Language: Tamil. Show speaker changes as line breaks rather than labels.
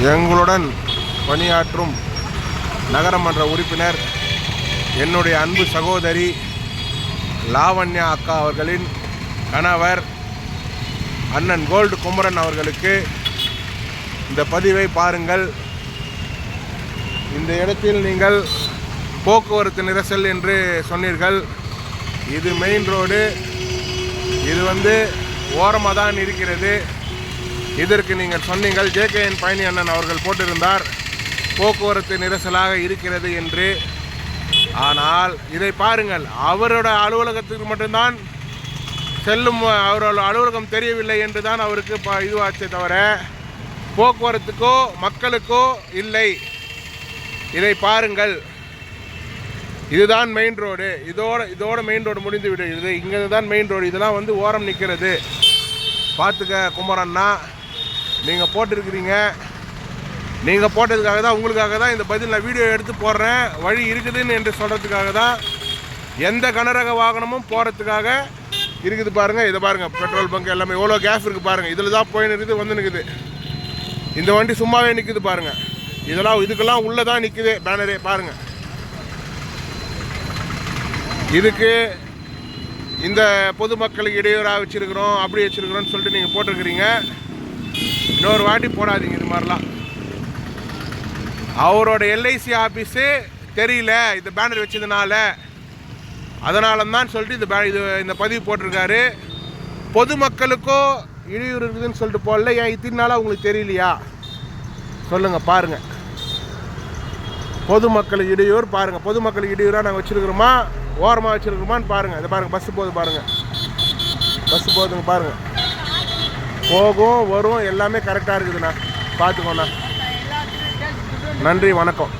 எங்களுடன் பணியாற்றும் நகரமன்ற உறுப்பினர் என்னுடைய அன்பு சகோதரி லாவண்யா அக்கா அவர்களின் கணவர் அண்ணன் கோல்டு குமரன் அவர்களுக்கு இந்த பதிவை பாருங்கள். இந்த இடத்தில் நீங்கள் போக்குவரத்து நெரிசல் என்று சொன்னீர்கள். இது மெயின் ரோடு. இது ஓரமாக தான் இருக்கிறது. இதற்கு நீங்கள் சொன்னீங்கள் JKN பழனி அண்ணன் அவர்கள் போட்டிருந்தார் போக்குவரத்து நெரிசலாக இருக்கிறது என்று. ஆனால் இதை பாருங்கள், அவரோட அலுவலகத்துக்கு மட்டும்தான் செல்லும், அவரோட அலுவலகம் தெரியவில்லை என்று தான் அவருக்கு இதுவாச்சே தவிர போக்குவரத்துக்கோ மக்களுக்கோ இல்லை. இதை பாருங்கள், இதுதான் மெயின் ரோடு. இதோட மெயின் ரோடு முடிந்து விடுகிறது. இங்கே தான் மெயின் ரோடு. இதெல்லாம் ஓரம் நிற்கிறது. பார்த்துக்க குமரண்ணா, நீங்கள் போட்டிருக்கிறீங்க. நீங்கள் போட்டதுக்காக தான், உங்களுக்காக தான் இந்த பதில் நான் வீடியோ எடுத்து போடுறேன். வழி இருக்குதுன்னு என்று சொல்கிறதுக்காக தான். எந்த கனரக வாகனமும் போகிறதுக்காக இருக்குது பாருங்கள். இதை பாருங்கள், பெட்ரோல் பங்க் எல்லாமே எவ்வளோ கேஸ் இருக்குது பாருங்கள். இதில் தான் போய் நிற்குது, வந்து நிற்குது. இந்த வண்டி சும்மாவே நிற்குது பாருங்கள். இதுக்கெல்லாம் உள்ளே தான் நிற்குது பேனரே பாருங்கள். இதுக்கு இந்த பொதுமக்களுக்கு இடையூறாக வச்சுருக்கிறோம், அப்படி வச்சுருக்கிறோன்னு சொல்லிட்டு நீங்கள் போட்டிருக்கிறீங்க. இன்னொரு வாட்டி போடாதீங்க இது மாதிரிலாம். அவரோட LIC ஆஃபீஸு தெரியல இந்த பேனர் வச்சதுனால, அதனால தான் சொல்லிட்டு இந்த பதிவு போட்டிருக்காரு. பொதுமக்களுக்கோ இடையூறு இருக்குதுன்னு சொல்லிட்டு போடல. ஏன் இத்தனை நாளாக உங்களுக்கு தெரியலையா சொல்லுங்கள். பாருங்கள், பொதுமக்களுக்கு இடையூறு பாருங்கள். பொதுமக்களுக்கு இடையூறாக நாங்கள் வச்சுருக்கிறோமா, ஓரமாக வச்சுருக்கிறோமான்னு பாருங்கள். இதை பாருங்கள், பஸ்ஸு போகுது பாருங்கள். பஸ்ஸு போகுதுங்க பாருங்கள். போகும் வரும் எல்லாமே கரெக்டாக இருக்குதுண்ணா. பார்த்துக்கோண்ணா. நன்றி, வணக்கம்.